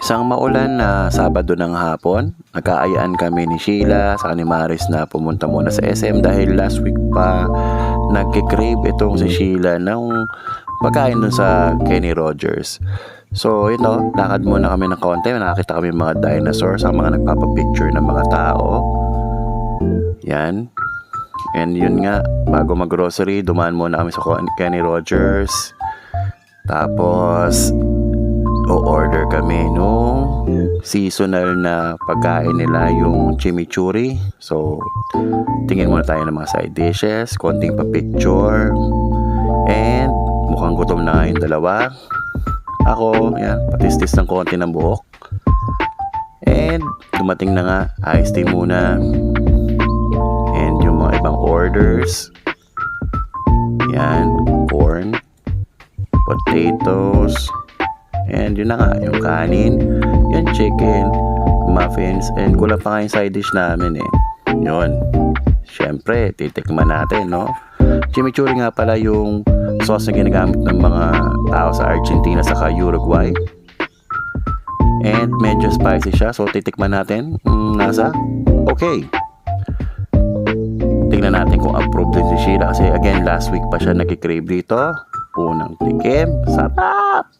Isang maulan na Sabado ng hapon, nagkaayaan kami ni Sheila sa ni Maris na pumunta muna sa SM dahil last week pa nagkikrave itong si Sheila ng pagkain dun sa Kenny Rogers. So ito, lakad muna kami ng konti, nakakita kami mga dinosaurs, ang mga nagpapapicture ng mga tao. Yan. And yun nga, bago mag-grocery, dumaan muna kami sa Kenny Rogers. Tapos o-order kami nung seasonal na pagkain nila, yung chimichurri. So, tingin muna tayo ng mga side dishes, konting pa-picture. And, mukhang gutom na nga yung dalawa. Ako, yan, patistis ng konti ng buhok. And, dumating na nga, iced tea muna. And, yung mga ibang orders. Yan, corn, potatoes, and yun na nga, yung kanin, yung chicken, muffins, and kulang pa nga yung side dish namin eh. Yun. Siyempre, titikman natin, no? Chimichurri nga pala yung sauce na ginagamit ng mga tao sa Argentina saka Uruguay. And medyo spicy siya, so titikman natin. Nasa? Okay. Tingnan natin kung approved din si Sheila kasi again, last week pa siya nag-crave dito. Unang tikim, sarap!